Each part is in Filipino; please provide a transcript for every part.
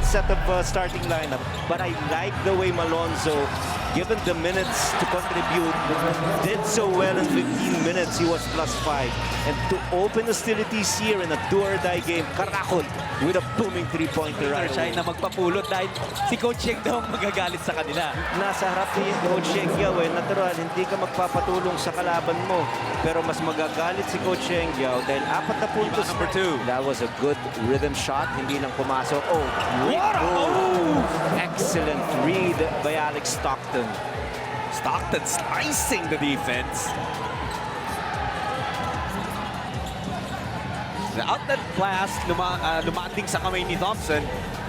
set of starting lineup. But I like the way Malonzo, given the minutes to contribute, did so well in 15 minutes. He was +5. And to open hostilities here in a do-or-die game, Karakot with a booming three-pointer right Siya away. na magpapulot dahil si Coach Yeng daw ang magagalit sa kanila. Nasa harap ni Coach Shengyao, natural, hindi ka magpapatulong sa kalaban mo. Pero mas magagalit si Coach Shengyao dahil 4 na puntos. Number 2. That was a good rhythm shot. Hindi lang pumasok. Oh, great What a goal. move! Excellent read by Alex Stockton. Stockton slicing the defense. The outlet pass lumating sa kamay ni Thompson.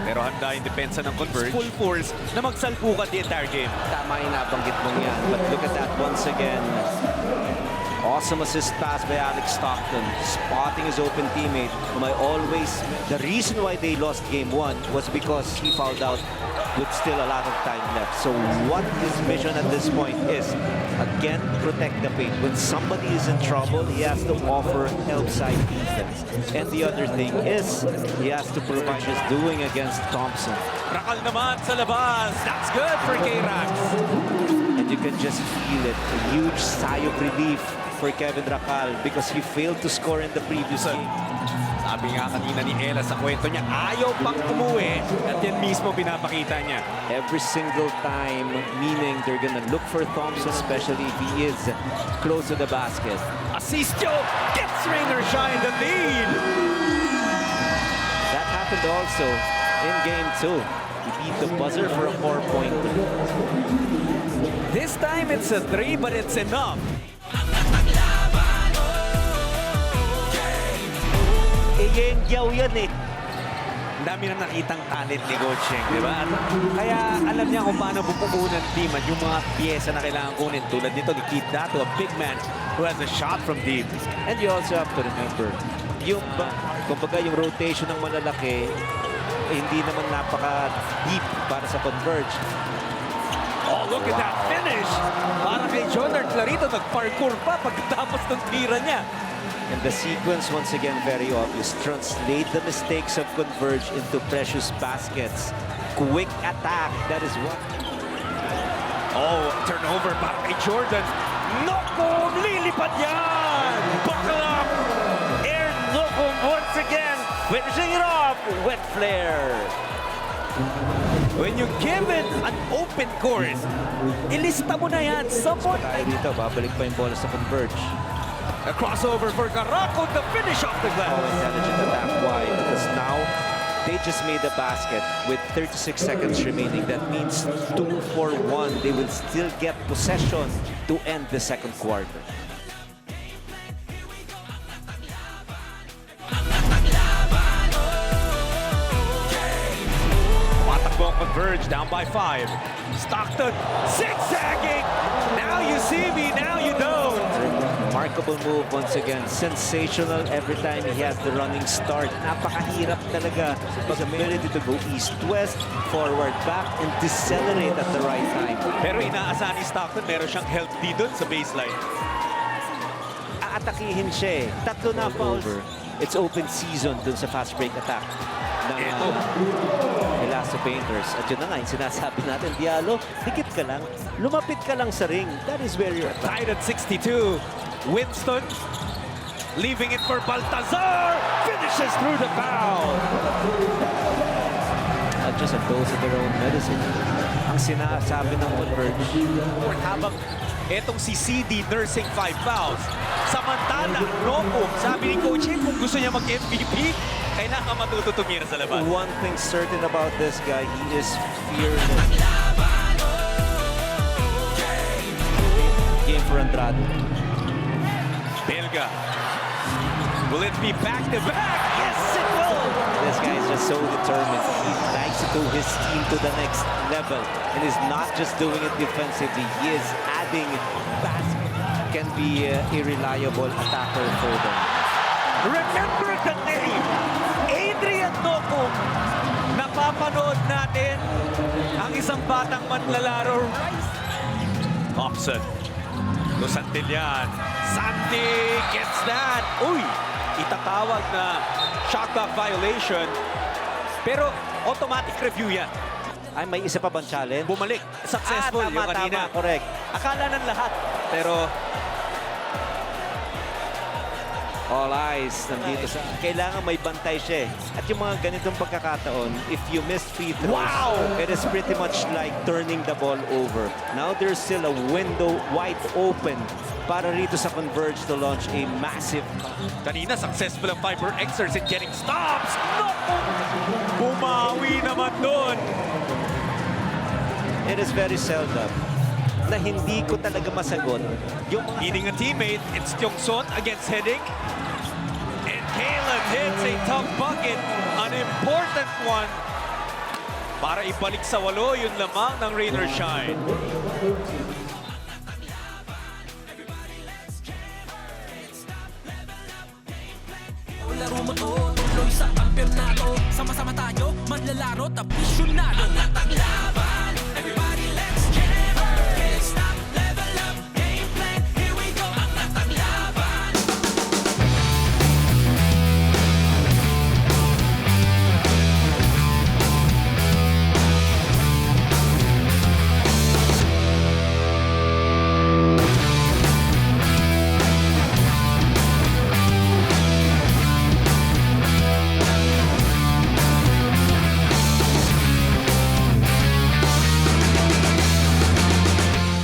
Pero handa yung depensa ng Converge. Full force na magsalpukan the entire game. Tama yung nabanggit mong yan. But look at that once again. Awesome assist pass by Alex Stockton. Spotting his open teammate. The reason why they lost game 1 was because he fouled out with still a lot of time left. So what his mission at this point is, again, protect the paint. When somebody is in trouble, he has to offer help side defense. And the other thing is, he has to provide his doing against Thompson. Rakal naman sa labas. That's good for K-Rax. And you can just feel it. A huge sigh of relief for Kevin Rakal because he failed to score in the previous game. Sabi nga kanina ni Ella sa kwento niya, ayaw pang umuwi at yan mismo pinapakita niya. Every single time, meaning they're gonna look for Thompson, especially if he is close to the basket. Asistio gets rain or shine the lead. That happened also in game 2. He beat the buzzer for a 4-pointer. This time it's a 3 but it's enough. Yengyaw yan eh. Ang dami nang nakitang talent ni Coach Yeng, di ba? At kaya alam niya kung paano bupupunan ng team at yung mga piyesa na kailangan kunin. Tulad nito ni Keith Dato, a big man who has a shot from deep. And you also have to remember, kumbaga yung rotation ng malalaki, hindi naman napaka-deep para sa Converge. Oh, look at that finish! Parang kay Jonard Clarito, nag-parkour pa pagkatapos ng tira niya. And the sequence, once again, very obvious. Translate the mistakes of Converge into precious baskets. Quick attack, that is what. Oh, turnover para kay Jordan. Naku, lilipad yan! Buckle up! Air Locum once again, finishing it off with flair. When you give it an open court, ilista mo na yan. Someone... Tayo dito, babalik pa yung bola sa Converge. A crossover for Caraco to finish off the glass. Oh, intelligent attack. Why? Because now they just made a basket with 36 seconds remaining. That means 2-4-1. They will still get possession to end the second quarter. Matakbo Converge down by 5. Stockton zigzagging. Now you see me, now you don't. Remarkable move once again. Sensational every time he has the running start. Napakahirap talaga. His ability to go east-west, forward, back, and decelerate at the right time. Pero inaasahan ni Stockton, meron siyang health D doon sa baseline. Aatakihin siya eh. 3 na fouls. It's open season dun sa fast break attack ng Elasto Painters. At yun na nga, yung sinasabi natin, Diallo, dikit ka lang, lumapit ka lang sa ring. That is where you're Tied at 62. Winston leaving it for Baltazar. Finishes through the foul. Not just a dose of their own medicine. Ang sinasabi ng Converge. Habang etong si CD nursing 5 fouls. Samantala, Nopo, sabi ni Coach Yeng, kung gusto niya mag-MVP, kailangan matuto tumira sa labas. One thing certain about this guy, he is fearless. Game for Andrade. Belga. Will it be back-to-back? Yes, it will! This guy is just so determined. He likes to take his team to the next level. And is not just doing it defensively. He is adding basket. Can be a reliable attacker for them. Remember the name! Adrian Docomo. Napapanood natin ang isang batang manlalaro. Thompson. To Santillan. Santi gets that. Uy! Itatawag na shot clock violation. Pero automatic review yan. Ay, may isa pa bang challenge? Bumalik. Successful yung kanina. Correct. Akala ng lahat. Pero All eyes nandito sa... Kailangan may bantay siya eh. At yung mga ganitong pagkakataon, if you miss free throws, Wow! it is pretty much like turning the ball over. Now there's still a window wide open para rito sa Converge to launch a massive... kanina successful ang Fiber Xers in getting stops. Naku! Bumawi naman doon. It is very seldom na hindi ko talaga masagot yung Hitting a teammate, it's Kyungson against Heading. And Caleb hits a tough bucket, an important one. Para ibalik sa 8 yung lamang ng Rain or Shine. Laro mo to, tuloy sa kampeonato. Sama-sama tayo, manlalaro, tapisyonado.